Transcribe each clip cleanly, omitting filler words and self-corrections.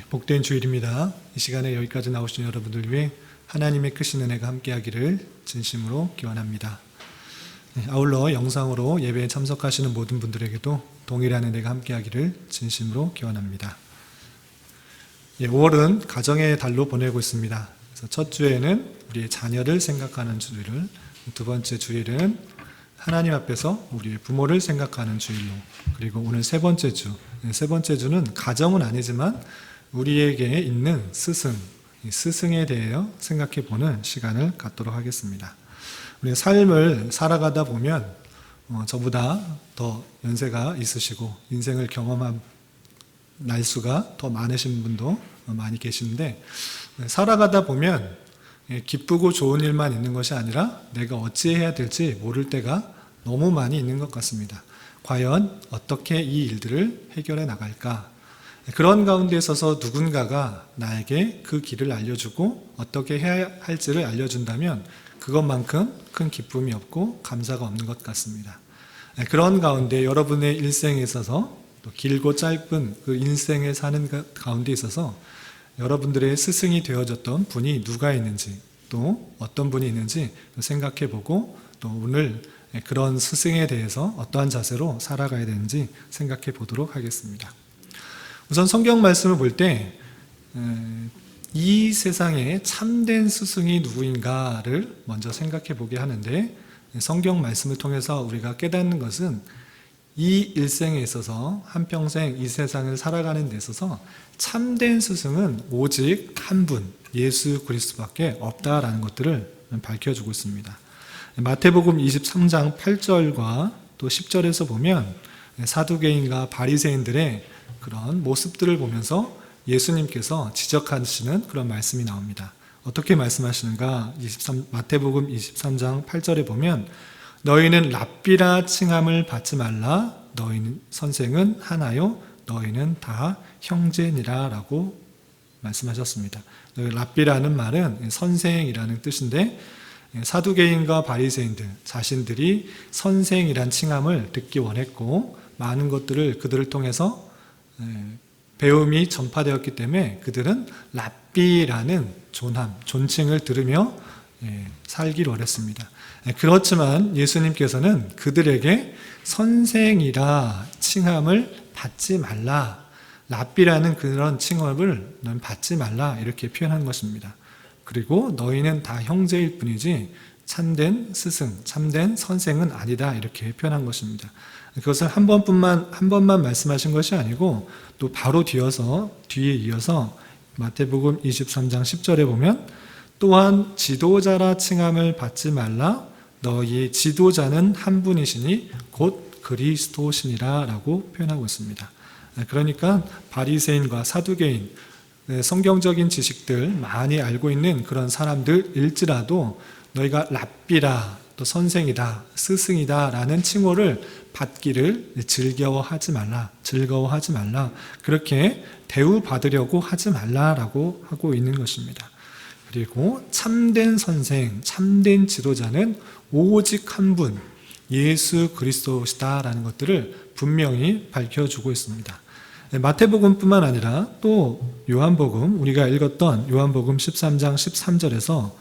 복된 주일입니다. 이 시간에 여기까지 나오신 여러분들 위해 하나님의 크신 은혜가 함께하기를 진심으로 기원합니다. 아울러 영상으로 예배에 참석하시는 모든 분들에게도 동일한 은혜가 함께하기를 진심으로 기원합니다. 5월은 가정의 달로 보내고 있습니다. 그래서 첫 주에는 우리의 자녀를 생각하는 주일을, 두 번째 주일은 하나님 앞에서 우리의 부모를 생각하는 주일로, 그리고 오늘 세 번째 주는 가정은 아니지만 우리에게 있는 스승, 스승에 대해 생각해 보는 시간을 갖도록 하겠습니다. 우리 삶을 살아가다 보면 저보다 더 연세가 있으시고 인생을 경험한 날수가 더 많으신 분도 많이 계시는데, 살아가다 보면 기쁘고 좋은 일만 있는 것이 아니라 내가 어찌해야 될지 모를 때가 너무 많이 있는 것 같습니다. 과연 어떻게 이 일들을 해결해 나갈까? 그런 가운데 있어서 누군가가 나에게 그 길을 알려주고 어떻게 해야 할지를 알려준다면 그것만큼 큰 기쁨이 없고 감사가 없는 것 같습니다. 그런 가운데 여러분의 일생에 있어서 또 길고 짧은 그 인생에 사는 가운데 있어서 여러분들의 스승이 되어졌던 분이 누가 있는지, 또 어떤 분이 있는지 생각해 보고, 또 오늘 그런 스승에 대해서 어떠한 자세로 살아가야 되는지 생각해 보도록 하겠습니다. 우선 성경 말씀을 볼 때 이 세상에 참된 스승이 누구인가를 먼저 생각해 보게 하는데, 성경 말씀을 통해서 우리가 깨닫는 것은 이 일생에 있어서 한평생 이 세상을 살아가는 데 있어서 참된 스승은 오직 한 분, 예수 그리스도밖에 없다라는 것들을 밝혀주고 있습니다. 마태복음 23장 8절과 또 10절에서 보면 사두개인과 바리새인들의 그런 모습들을 보면서 예수님께서 지적하시는 그런 말씀이 나옵니다. 어떻게 말씀하시는가? 마태복음 23장 8절에 보면 너희는 랍비라 칭함을 받지 말라. 너희는 선생은 하나요. 너희는 다 형제니라 라고 말씀하셨습니다. 랍비라는 말은 선생이라는 뜻인데, 사두개인과 바리새인들 자신들이 선생이란 칭함을 듣기 원했고 많은 것들을 그들을 통해서 배움이 전파되었기 때문에 그들은 랍비라는 존칭을 들으며 살기를 원했습니다. 그렇지만 예수님께서는 그들에게 선생이라 칭함을 받지 말라, 랍비라는 그런 칭함을 넌 받지 말라 이렇게 표현한 것입니다. 그리고 너희는 다 형제일 뿐이지 참된 스승, 참된 선생은 아니다 이렇게 표현한 것입니다. 그것을 한 번만 말씀하신 것이 아니고 또 바로 뒤에 이어서 마태복음 23장 10절에 보면 또한 지도자라 칭함을 받지 말라. 너희 지도자는 한 분이시니 곧 그리스도시니라 라고 표현하고 있습니다. 그러니까 바리새인과 사두개인, 성경적인 지식들 많이 알고 있는 그런 사람들일지라도 너희가 랍비라, 또 선생이다, 스승이다 라는 칭호를 받기를 즐거워하지 말라, 그렇게 대우받으려고 하지 말라라고 하고 있는 것입니다. 그리고 참된 선생, 참된 지도자는 오직 한 분, 예수 그리스도시다라는 것들을 분명히 밝혀주고 있습니다. 마태복음뿐만 아니라 또 요한복음, 우리가 읽었던 요한복음 13장 13절에서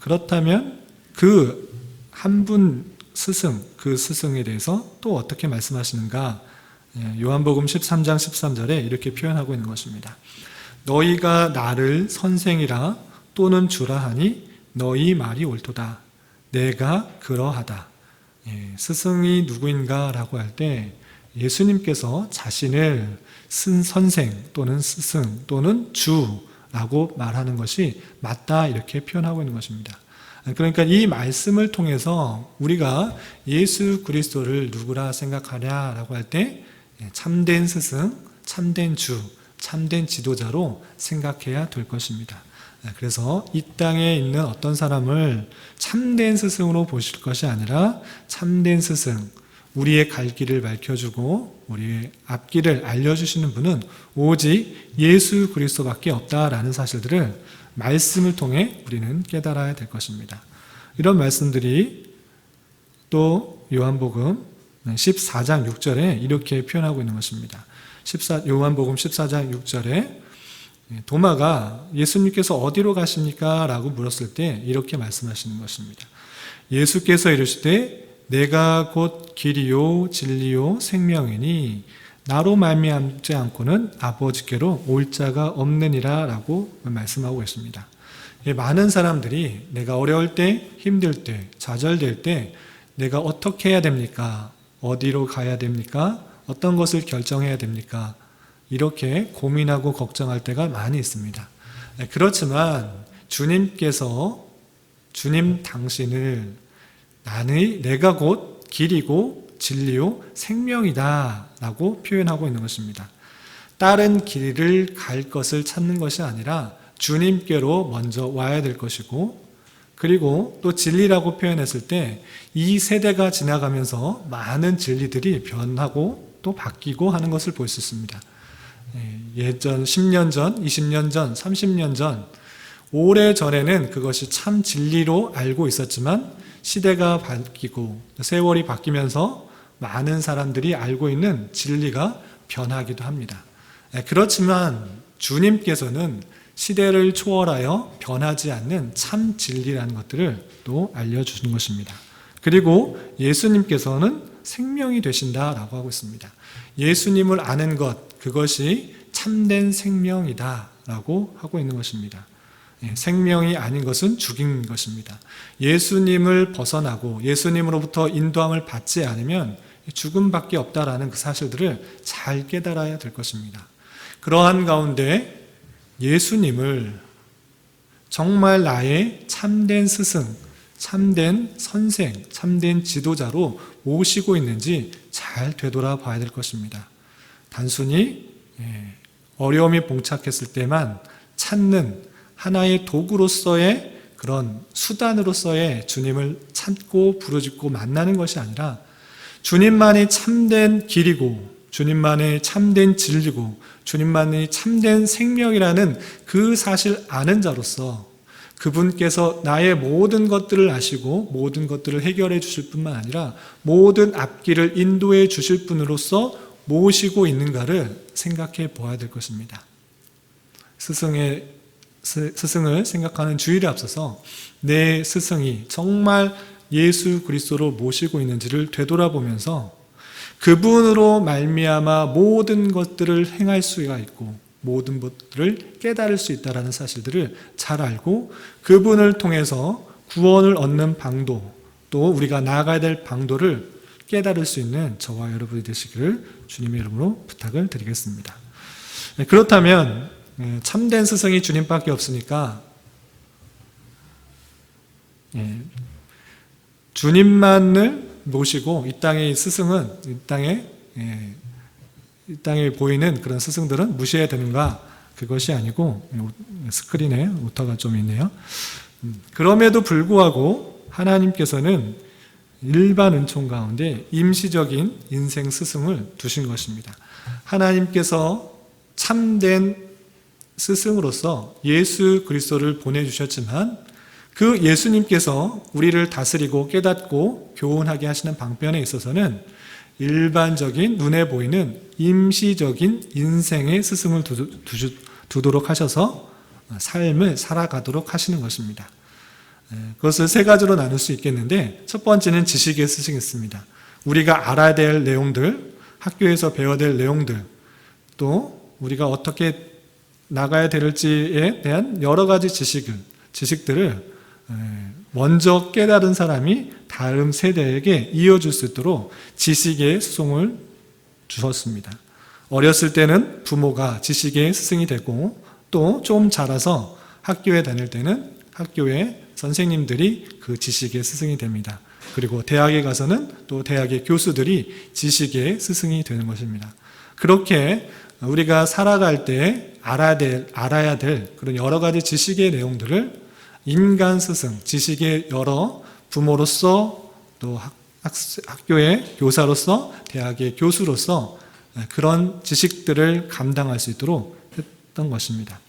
그렇다면 그 한 분 스승, 그 스승에 대해서 또 어떻게 말씀하시는가? 요한복음 13장 13절에 이렇게 표현하고 있는 것입니다. 너희가 나를 선생이라 또는 주라 하니 너희 말이 옳도다. 내가 그러하다. 스승이 누구인가 라고 할 때 예수님께서 자신을 선생 또는 스승 또는 주라고 말하는 것이 맞다 이렇게 표현하고 있는 것입니다. 그러니까 이 말씀을 통해서 우리가 예수 그리스도를 누구라 생각하냐라고 할 때 참된 스승, 참된 주, 참된 지도자로 생각해야 될 것입니다. 그래서 이 땅에 있는 어떤 사람을 참된 스승으로 보실 것이 아니라 참된 스승, 우리의 갈 길을 밝혀주고 우리의 앞길을 알려주시는 분은 오직 예수 그리스도밖에 없다라는 사실들을 말씀을 통해 우리는 깨달아야 될 것입니다. 이런 말씀들이 또 요한복음 14장 6절에 이렇게 표현하고 있는 것입니다. 요한복음 14장 6절에 도마가 예수님께서 어디로 가십니까? 라고 물었을 때 이렇게 말씀하시는 것입니다. 예수께서 이르시되 내가 곧 길이요 진리요 생명이니 나로 말미암지 않고는 아버지께로 올 자가 없느니라 라고 말씀하고 있습니다. 많은 사람들이 내가 어려울 때, 힘들 때, 좌절될 때 내가 어떻게 해야 됩니까? 어디로 가야 됩니까? 어떤 것을 결정해야 됩니까? 이렇게 고민하고 걱정할 때가 많이 있습니다. 그렇지만 주님께서 주님 당신을 내가 곧 길이고 진리요 생명이다 라고 표현하고 있는 것입니다. 다른 길을 갈 것을 찾는 것이 아니라 주님께로 먼저 와야 될 것이고, 그리고 또 진리라고 표현했을 때 이 세대가 지나가면서 많은 진리들이 변하고 또 바뀌고 하는 것을 볼 수 있습니다. 예전 10년 전, 20년 전, 30년 전, 오래전에는 그것이 참 진리로 알고 있었지만 시대가 바뀌고 세월이 바뀌면서 많은 사람들이 알고 있는 진리가 변하기도 합니다. 그렇지만 주님께서는 시대를 초월하여 변하지 않는 참 진리라는 것들을 또 알려주신 것입니다. 그리고 예수님께서는 생명이 되신다라고 하고 있습니다. 예수님을 아는 것, 그것이 참된 생명이다라고 하고 있는 것입니다. 생명이 아닌 것은 죽인 것입니다. 예수님을 벗어나고 예수님으로부터 인도함을 받지 않으면 죽음밖에 없다라는 그 사실들을 잘 깨달아야 될 것입니다. 그러한 가운데 예수님을 정말 나의 참된 스승, 참된 선생, 참된 지도자로 모시고 있는지 잘 되돌아봐야 될 것입니다. 단순히 어려움이 봉착했을 때만 찾는 하나의 도구로서의 그런 수단으로서의 주님을 찾고 부르짖고 만나는 것이 아니라 주님만이 참된 길이고 주님만이 참된 진리고 주님만이 참된 생명이라는 그 사실 아는 자로서 그분께서 나의 모든 것들을 아시고 모든 것들을 해결해 주실 뿐만 아니라 모든 앞길을 인도해 주실 분으로서 모시고 있는가를 생각해 보아야 될 것입니다. 스승을 생각하는 주일에 앞서서 내 스승이 정말 예수 그리스도로 모시고 있는지를 되돌아보면서 그분으로 말미암아 모든 것들을 행할 수가 있고 모든 것들을 깨달을 수 있다는 사실들을 잘 알고 그분을 통해서 구원을 얻는 방도 또 우리가 나아가야 될 방도를 깨달을 수 있는 저와 여러분이 되시기를 주님의 이름으로 부탁을 드리겠습니다. 그렇다면 참된 스승이 주님밖에 없으니까 주님만을 모시고 이 땅의 스승은 이 땅에 보이는 그런 스승들은 무시해야 되는가? 그것이 아니고 스크린에 오타가 좀 있네요. 그럼에도 불구하고 하나님께서는 일반 은총 가운데 임시적인 인생 스승을 두신 것입니다. 하나님께서 참된 스승으로서 예수 그리스도를 보내주셨지만 그 예수님께서 우리를 다스리고 깨닫고 교훈하게 하시는 방편에 있어서는 일반적인 눈에 보이는 임시적인 인생의 스승을 두도록 하셔서 삶을 살아가도록 하시는 것입니다. 그것을 세 가지로 나눌 수 있겠는데 첫 번째는 지식의 스승이 있습니다. 우리가 알아야 될 내용들, 학교에서 배워야 될 내용들, 또 우리가 어떻게 나가야 될지에 대한 여러 가지 지식들을 먼저 깨달은 사람이 다음 세대에게 이어줄 수 있도록 지식의 수송을 주셨습니다. 어렸을 때는 부모가 지식의 스승이 되고 또 좀 자라서 학교에 다닐 때는 학교의 선생님들이 그 지식의 스승이 됩니다. 그리고 대학에 가서는 또 대학의 교수들이 지식의 스승이 되는 것입니다. 그렇게 우리가 살아갈 때 알아야 될 그런 여러 가지 지식의 내용들을 인간 스승, 지식의 여러 부모로서 또 학교의 교사로서 대학의 교수로서 그런 지식들을 감당할 수 있도록 했던 것입니다.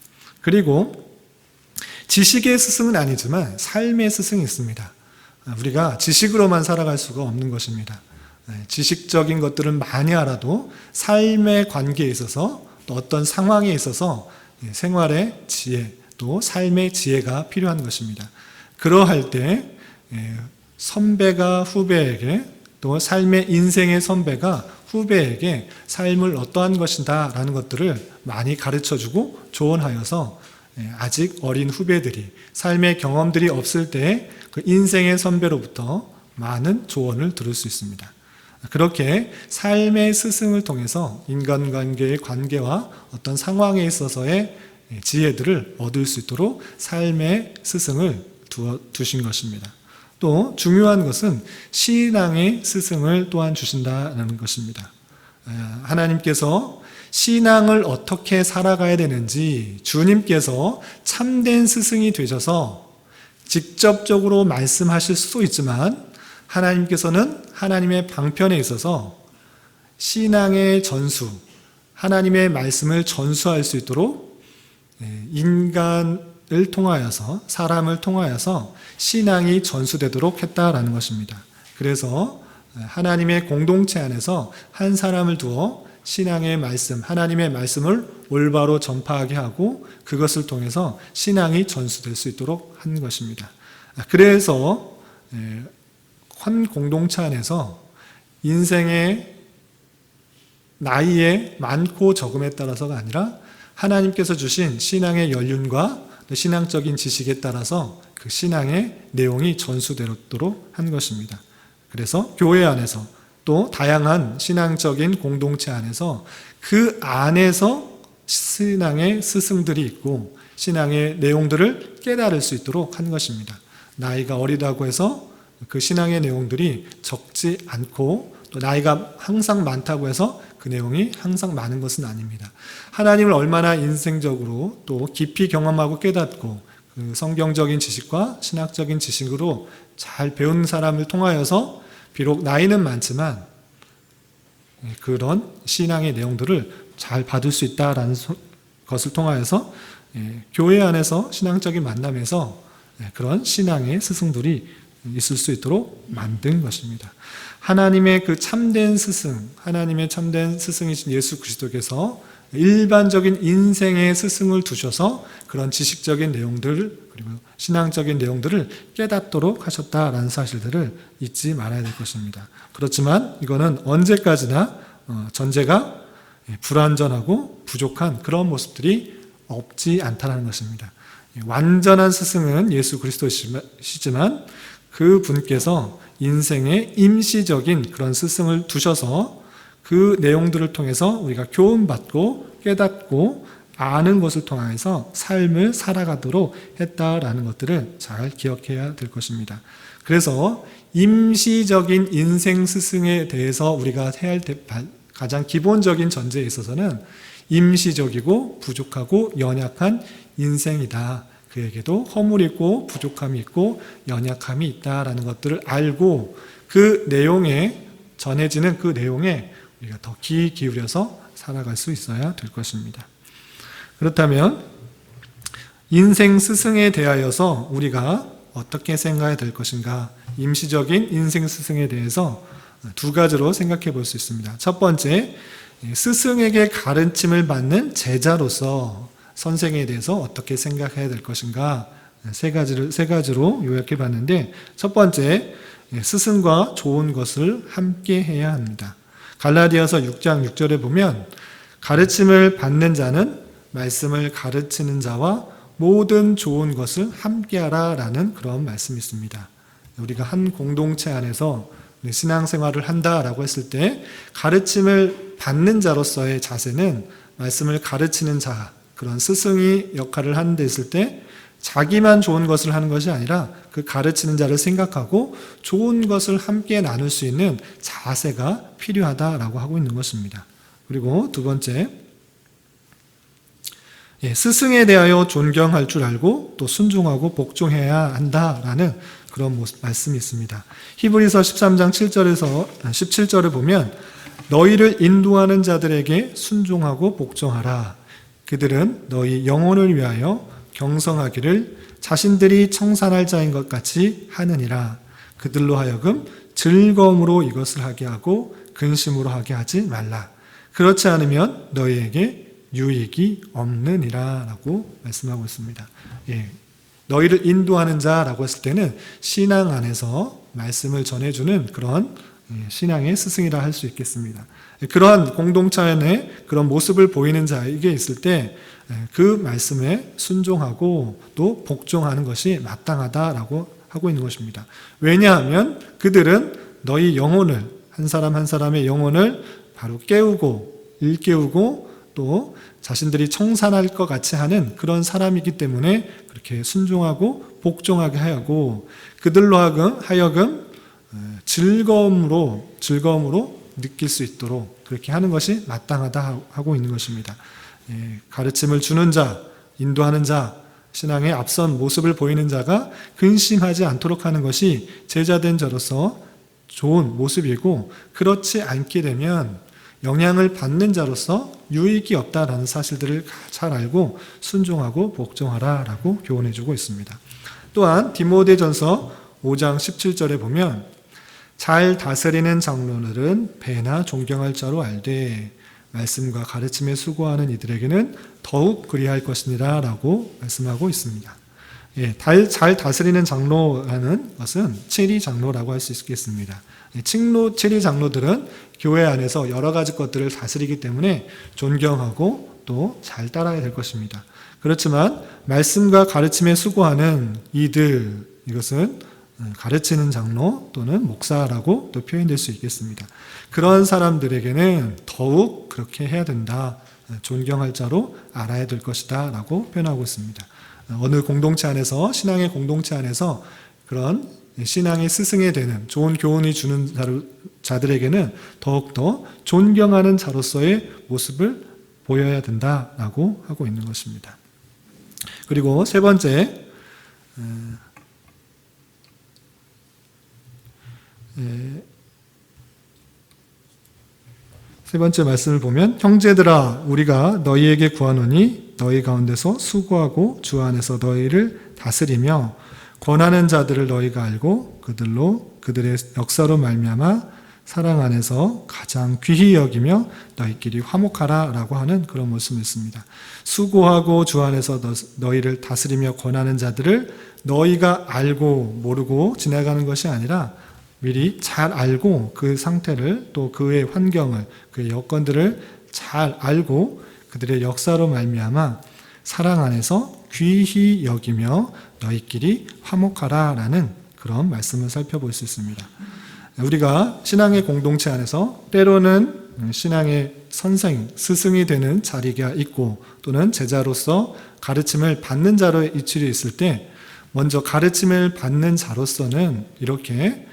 그리고 지식의 스승은 아니지만 삶의 스승이 있습니다. 우리가 지식으로만 살아갈 수가 없는 것입니다. 지식적인 것들을 많이 알아도 삶의 관계에 있어서 또 어떤 상황에 있어서 생활의 지혜 또 삶의 지혜가 필요한 것입니다. 그러할 때 선배가 후배에게 또 삶의 인생의 선배가 후배에게 삶을 어떠한 것이다 라는 것들을 많이 가르쳐주고 조언하여서 아직 어린 후배들이 삶의 경험들이 없을 때 그 인생의 선배로부터 많은 조언을 들을 수 있습니다. 그렇게 삶의 스승을 통해서 인간관계의 관계와 어떤 상황에 있어서의 지혜들을 얻을 수 있도록 삶의 스승을 두신 것입니다. 또 중요한 것은 신앙의 스승을 또한 주신다는 것입니다. 하나님께서 신앙을 어떻게 살아가야 되는지 주님께서 참된 스승이 되셔서 직접적으로 말씀하실 수도 있지만 하나님께서는 하나님의 방편에 있어서 신앙의 전수, 하나님의 말씀을 전수할 수 있도록 인간을 통하여서 사람을 통하여서 신앙이 전수되도록 했다라는 것입니다. 그래서 하나님의 공동체 안에서 한 사람을 두어 신앙의 말씀, 하나님의 말씀을 올바로 전파하게 하고 그것을 통해서 신앙이 전수될 수 있도록 한 것입니다. 그래서 한 공동체 안에서 인생의 나이에 많고 적음에 따라서가 아니라 하나님께서 주신 신앙의 연륜과 신앙적인 지식에 따라서 그 신앙의 내용이 전수되도록 한 것입니다. 그래서 교회 안에서 또 다양한 신앙적인 공동체 안에서 그 안에서 신앙의 스승들이 있고 신앙의 내용들을 깨달을 수 있도록 한 것입니다. 나이가 어리다고 해서 그 신앙의 내용들이 적지 않고 또 나이가 항상 많다고 해서 그 내용이 항상 많은 것은 아닙니다. 하나님을 얼마나 인생적으로 또 깊이 경험하고 깨닫고 그 성경적인 지식과 신학적인 지식으로 잘 배운 사람을 통하여서 비록 나이는 많지만 그런 신앙의 내용들을 잘 받을 수 있다라는 것을 통하여서 교회 안에서 신앙적인 만남에서 그런 신앙의 스승들이 있을 수 있도록 만든 것입니다. 하나님의 그 참된 스승, 하나님의 참된 스승이신 예수 그리스도께서 일반적인 인생의 스승을 두셔서 그런 지식적인 내용들 그리고 신앙적인 내용들을 깨닫도록 하셨다라는 사실들을 잊지 말아야 될 것입니다. 그렇지만 이거는 언제까지나 전제가 불완전하고 부족한 그런 모습들이 없지 않다는 것입니다. 완전한 스승은 예수 그리스도시지만 그 분께서 인생의 임시적인 그런 스승을 두셔서 그 내용들을 통해서 우리가 교훈받고 깨닫고 아는 것을 통해서 삶을 살아가도록 했다라는 것들을 잘 기억해야 될 것입니다. 그래서 임시적인 인생 스승에 대해서 우리가 해야 할 가장 기본적인 전제에 있어서는 임시적이고 부족하고 연약한 인생이다. 그에게도 허물이 있고 부족함이 있고 연약함이 있다라는 것들을 알고 그 내용에 전해지는 그 내용에 우리가 더 귀 기울여서 살아갈 수 있어야 될 것입니다. 그렇다면 인생 스승에 대하여서 우리가 어떻게 생각해야 될 것인가? 임시적인 인생 스승에 대해서 두 가지로 생각해 볼 수 있습니다. 첫 번째, 스승에게 가르침을 받는 제자로서 선생에 대해서 어떻게 생각해야 될 것인가? 세 가지로 요약해 봤는데, 첫 번째, 스승과 좋은 것을 함께 해야 합니다. 갈라디아서 6장 6절에 보면 가르침을 받는 자는 말씀을 가르치는 자와 모든 좋은 것을 함께하라 라는 그런 말씀이 있습니다. 우리가 한 공동체 안에서 신앙생활을 한다라고 했을 때 가르침을 받는 자로서의 자세는 말씀을 가르치는 자, 그런 스승이 역할을 하는 데 있을 때 자기만 좋은 것을 하는 것이 아니라 그 가르치는 자를 생각하고 좋은 것을 함께 나눌 수 있는 자세가 필요하다라고 하고 있는 것입니다. 그리고 두 번째, 스승에 대하여 존경할 줄 알고 또 순종하고 복종해야 한다라는 그런 말씀이 있습니다. 히브리서 13장 7절에서 17절을 보면 너희를 인도하는 자들에게 순종하고 복종하라. 그들은 너희 영혼을 위하여 경성하기를 자신들이 청산할 자인 것 같이 하느니라. 그들로 하여금 즐거움으로 이것을 하게 하고 근심으로 하게 하지 말라. 그렇지 않으면 너희에게 유익이 없느니라 라고 말씀하고 있습니다. 예, 너희를 인도하는 자라고 했을 때는 신앙 안에서 말씀을 전해주는 그런 신앙의 스승이라 할 수 있겠습니다. 그러한 공동체 안에 그런 모습을 보이는 자에게 있을 때 그 말씀에 순종하고 또 복종하는 것이 마땅하다라고 하고 있는 것입니다. 왜냐하면 그들은 너희 영혼을, 한 사람 한 사람의 영혼을 바로 깨우고 일깨우고 또 자신들이 청산할 것 같이 하는 그런 사람이기 때문에 그렇게 순종하고 복종하게 하고 그들로 하여금 즐거움으로 느낄 수 있도록 그렇게 하는 것이 마땅하다 하고 있는 것입니다. 가르침을 주는 자, 인도하는 자, 신앙의 앞선 모습을 보이는 자가 근심하지 않도록 하는 것이 제자된 자로서 좋은 모습이고, 그렇지 않게 되면 영향을 받는 자로서 유익이 없다라는 사실들을 잘 알고 순종하고 복종하라라고 교훈해주고 있습니다. 또한 디모데전서 5장 17절에 보면 잘 다스리는 장로들은 배나 존경할 자로 알되 말씀과 가르침에 수고하는 이들에게는 더욱 그리할 것이니라 라고 말씀하고 있습니다. 잘 다스리는 장로라는 것은 체리 장로라고 할 수 있겠습니다. 체리 장로들은 교회 안에서 여러 가지 것들을 다스리기 때문에 존경하고 또 잘 따라야 될 것입니다. 그렇지만 말씀과 가르침에 수고하는 이것은 가르치는 장로 또는 목사라고 또 표현될 수 있겠습니다. 그런 사람들에게는 더욱 그렇게 해야 된다, 존경할 자로 알아야 될 것이다 라고 표현하고 있습니다. 어느 공동체 안에서, 신앙의 공동체 안에서 그런 신앙의 스승이 되는 좋은 교훈이 주는 자들에게는 더욱더 존경하는 자로서의 모습을 보여야 된다라고 하고 있는 것입니다. 그리고 세 번째 말씀을 보면 형제들아 우리가 너희에게 구하노니 너희 가운데서 수고하고 주 안에서 너희를 다스리며 권하는 자들을 너희가 알고 그들의 역사로 말미암아 사랑 안에서 가장 귀히 여기며 너희끼리 화목하라 라고 하는 그런 말씀이 있습니다. 수고하고 주 안에서 너희를 다스리며 권하는 자들을 너희가 알고 모르고 지나가는 것이 아니라 미리 잘 알고 그 상태를 또 그의 환경을, 그의 여건들을 잘 알고 그들의 역사로 말미암아 사랑 안에서 귀히 여기며 너희끼리 화목하라 라는 그런 말씀을 살펴볼 수 있습니다. 우리가 신앙의 공동체 안에서 때로는 신앙의 선생, 스승이 되는 자리가 있고 또는 제자로서 가르침을 받는 자로의 위치에 있을 때 먼저 가르침을 받는 자로서는 이렇게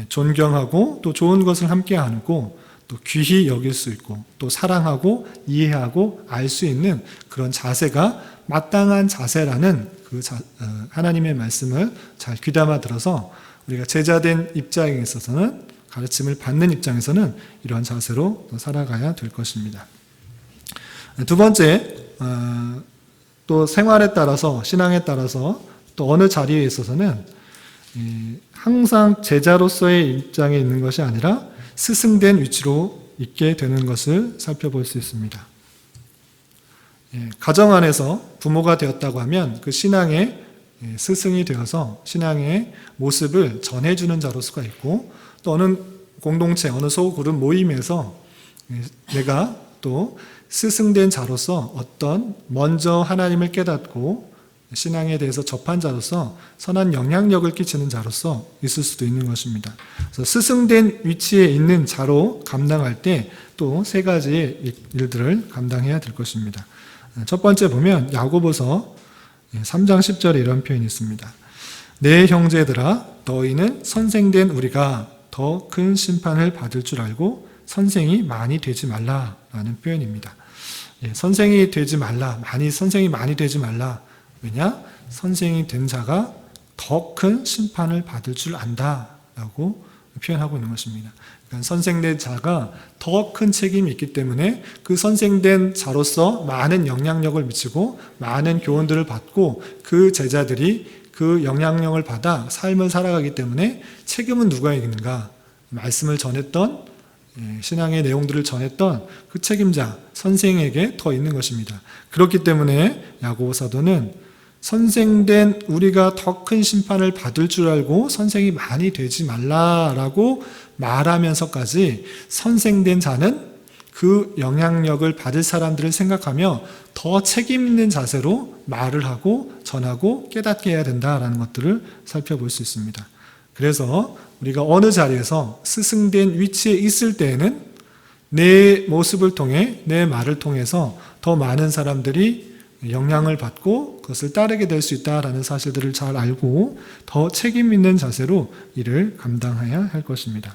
존경하고 또 좋은 것을 함께 하고 또 귀히 여길 수 있고 또 사랑하고 이해하고 알 수 있는 그런 자세가 마땅한 자세라는 하나님의 말씀을 잘 귀담아 들어서 우리가 제자된 입장에 있어서는 가르침을 받는 입장에서는 이러한 자세로 살아가야 될 것입니다. 두 번째, 또 생활에 따라서 신앙에 따라서 또 어느 자리에 있어서는 항상 제자로서의 입장에 있는 것이 아니라 스승된 위치로 있게 되는 것을 살펴볼 수 있습니다. 가정 안에서 부모가 되었다고 하면 그 신앙의 스승이 되어서 신앙의 모습을 전해주는 자로서가 있고 또 어느 공동체, 어느 소그룹 모임에서 내가 또 스승된 자로서 먼저 하나님을 깨닫고 신앙에 대해서 접한 자로서 선한 영향력을 끼치는 자로서 있을 수도 있는 것입니다. 그래서 스승된 위치에 있는 자로 감당할 때 또 세 가지의 일들을 감당해야 될 것입니다. 첫 번째 보면 야고보서 3장 10절에 이런 표현이 있습니다. 내 형제들아 너희는 선생된 우리가 더 큰 심판을 받을 줄 알고 선생이 많이 되지 말라라는 표현입니다. 선생이 되지 말라, 선생이 많이 되지 말라. 왜냐? 선생이 된 자가 더 큰 심판을 받을 줄 안다라고 표현하고 있는 것입니다. 그러니까 선생된 자가 더 큰 책임이 있기 때문에 그 선생된 자로서 많은 영향력을 미치고 많은 교훈들을 받고 그 제자들이 그 영향력을 받아 삶을 살아가기 때문에 책임은 누가 있는가? 말씀을 전했던 신앙의 내용들을 전했던 그 책임자, 선생에게 더 있는 것입니다. 그렇기 때문에 야고보 사도는 선생된 우리가 더 큰 심판을 받을 줄 알고 선생이 많이 되지 말라라고 말하면서까지 선생된 자는 그 영향력을 받을 사람들을 생각하며 더 책임 있는 자세로 말을 하고 전하고 깨닫게 해야 된다라는 것들을 살펴볼 수 있습니다. 그래서 우리가 어느 자리에서 스승된 위치에 있을 때에는 내 모습을 통해, 내 말을 통해서 더 많은 사람들이 영향을 받고 그것을 따르게 될 수 있다라는 사실들을 잘 알고 더 책임 있는 자세로 이를 감당해야 할 것입니다.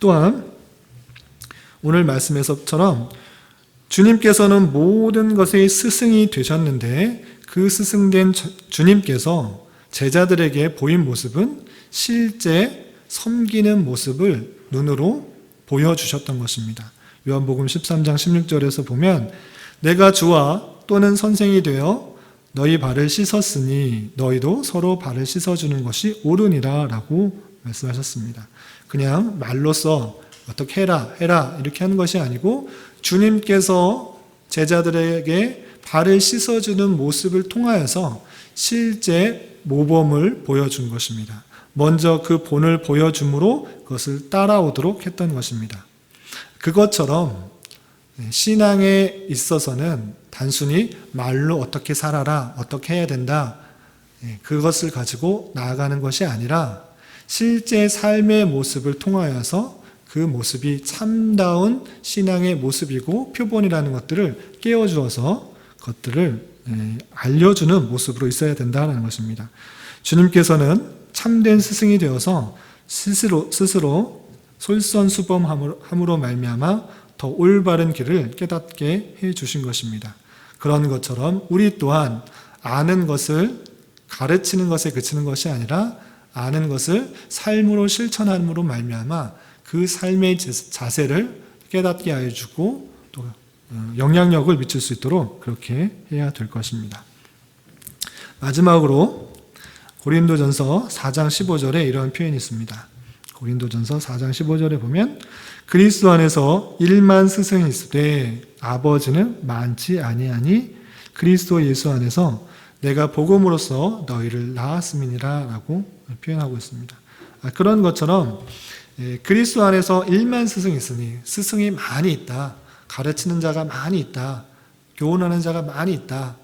또한 오늘 말씀에서처럼 주님께서는 모든 것의 스승이 되셨는데 그 스승된 주님께서 제자들에게 보인 모습은 실제 섬기는 모습을 눈으로 보여주셨던 것입니다. 요한복음 13장 16절에서 보면 내가 주와 또는 선생이 되어 너희 발을 씻었으니 너희도 서로 발을 씻어주는 것이 옳으니라 라고 말씀하셨습니다. 그냥 말로써 어떻게 해라 이렇게 하는 것이 아니고 주님께서 제자들에게 발을 씻어주는 모습을 통하여서 실제 모범을 보여준 것입니다. 먼저 그 본을 보여줌으로 그것을 따라오도록 했던 것입니다. 그것처럼 신앙에 있어서는 단순히 말로 어떻게 살아라, 어떻게 해야 된다, 그것을 가지고 나아가는 것이 아니라 실제 삶의 모습을 통하여서 그 모습이 참다운 신앙의 모습이고 표본이라는 것들을 깨워주어서 그것들을 알려주는 모습으로 있어야 된다는 것입니다. 주님께서는 참된 스승이 되어서 스스로 솔선수범함으로 말미암아 더 올바른 길을 깨닫게 해주신 것입니다. 그런 것처럼 우리 또한 아는 것을 가르치는 것에 그치는 것이 아니라 아는 것을 삶으로 실천함으로 말미암아 그 삶의 자세를 깨닫게 해주고 또 영향력을 미칠 수 있도록 그렇게 해야 될 것입니다. 마지막으로 고린도전서 4장 15절에 이런 표현이 있습니다. 고린도전서 4장 15절에 보면 그리스도 안에서 1만 스승이 있으되 아버지는 많지 아니하니 그리스도 예수 안에서 내가 복음으로써 너희를 낳았음이니라 라고 표현하고 있습니다. 그런 것처럼 그리스도 안에서 1만 스승이 있으니 스승이 많이 있다. 가르치는 자가 많이 있다. 교훈하는 자가 많이 있다.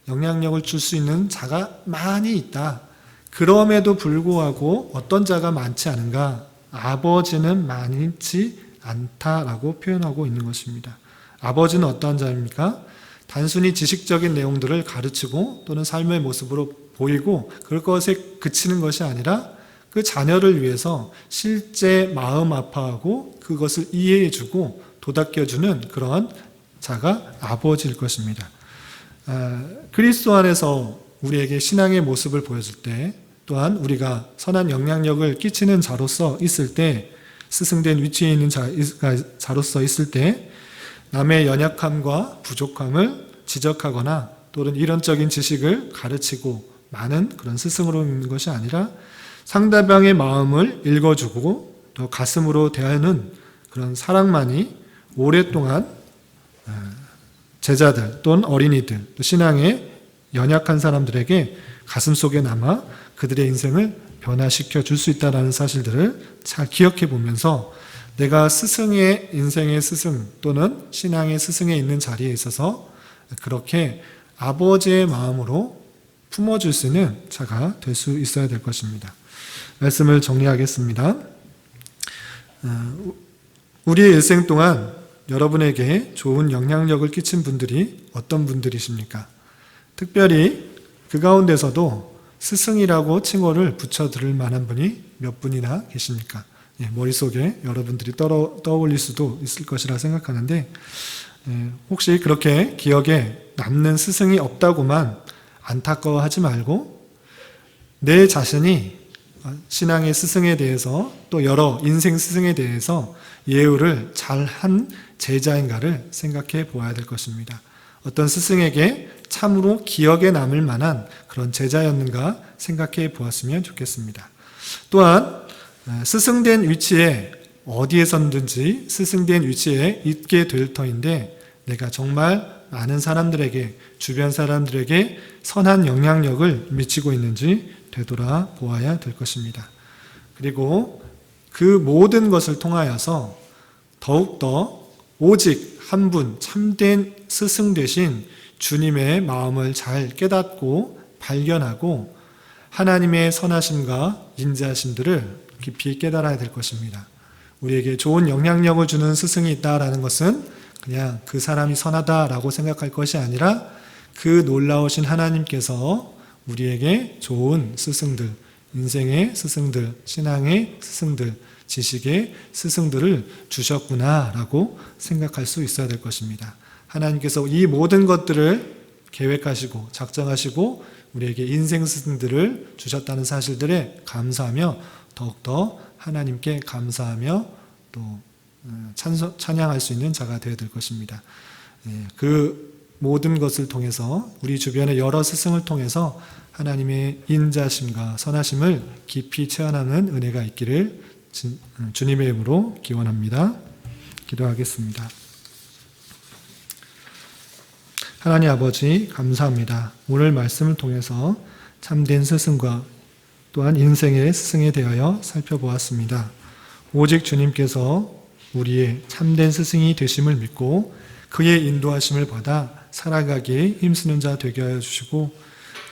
영향력을 줄 수 있는 자가 많이 있다. 그럼에도 불구하고 어떤 자가 많지 않은가? 아버지는 많지 않다라고 표현하고 있는 것입니다. 아버지는 어떠한 자입니까? 단순히 지식적인 내용들을 가르치고 또는 삶의 모습으로 보이고 그것에 그치는 것이 아니라 그 자녀를 위해서 실제 마음 아파하고 그것을 이해해주고 도닦여주는 그런 자가 아버지일 것입니다. 그리스도 안에서 우리에게 신앙의 모습을 보여줄 때 또한 우리가 선한 영향력을 끼치는 자로서 있을 때 스승된 위치에 있는 자로서 있을 때 남의 연약함과 부족함을 지적하거나 또는 이론적인 지식을 가르치고 많은 그런 스승으로 있는 것이 아니라 상대방의 마음을 읽어주고 또 가슴으로 대하는 그런 사랑만이 오랫동안 제자들 또는 어린이들 또 신앙에 연약한 사람들에게 가슴속에 남아 그들의 인생을 변화시켜 줄 수 있다는 사실들을 잘 기억해 보면서 내가 스승의 인생의 스승 또는 신앙의 스승에 있는 자리에 있어서 그렇게 아버지의 마음으로 품어줄 수 있는 자가 될 수 있어야 될 것입니다. 말씀을 정리하겠습니다. 우리의 일생 동안 여러분에게 좋은 영향력을 끼친 분들이 어떤 분들이십니까? 특별히 그 가운데서도 스승이라고 칭호를 붙여 들을 만한 분이 몇 분이나 계십니까? 머릿속에 여러분들이 떠올릴 수도 있을 것이라 생각하는데 혹시 그렇게 기억에 남는 스승이 없다고만 안타까워하지 말고 내 자신이 신앙의 스승에 대해서 또 여러 인생 스승에 대해서 예우를 잘한 제자인가를 생각해 보아야 될 것입니다. 어떤 스승에게 참으로 기억에 남을 만한 그런 제자였는가 생각해 보았으면 좋겠습니다. 또한 스승된 위치에 어디에선든지 스승된 위치에 있게 될 터인데 내가 정말 많은 사람들에게, 주변 사람들에게 선한 영향력을 미치고 있는지 되돌아 보아야 될 것입니다. 그리고 그 모든 것을 통하여서 더욱더 오직 한 분 참된 스승 되신 주님의 마음을 잘 깨닫고 발견하고 하나님의 선하심과 인자하심들을 깊이 깨달아야 될 것입니다. 우리에게 좋은 영향력을 주는 스승이 있다라는 것은 그냥 그 사람이 선하다라고 생각할 것이 아니라 그 놀라우신 하나님께서 우리에게 좋은 스승들, 인생의 스승들, 신앙의 스승들, 지식의 스승들을 주셨구나라고 생각할 수 있어야 될 것입니다. 하나님께서 이 모든 것들을 계획하시고 작정하시고 우리에게 인생 스승들을 주셨다는 사실들에 감사하며 더욱더 하나님께 감사하며 또 찬양할 수 있는 자가 되어야 될 것입니다. 그 모든 것을 통해서 우리 주변의 여러 스승을 통해서 하나님의 인자심과 선하심을 깊이 체험하는 은혜가 있기를 주님의 이름으로 기원합니다. 기도하겠습니다. 하나님 아버지 감사합니다. 오늘 말씀을 통해서 참된 스승과 또한 인생의 스승에 대하여 살펴보았습니다. 오직 주님께서 우리의 참된 스승이 되심을 믿고 그의 인도하심을 받아 살아가기에 힘쓰는 자 되게 하여 주시고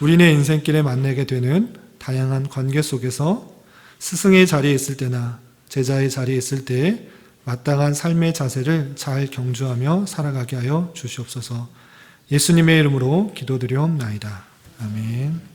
우리네 인생길에 만나게 되는 다양한 관계 속에서 스승의 자리에 있을 때나 제자의 자리에 있을 때에 마땅한 삶의 자세를 잘 경주하며 살아가게 하여 주시옵소서. 예수님의 이름으로 기도드리옵나이다. 아멘.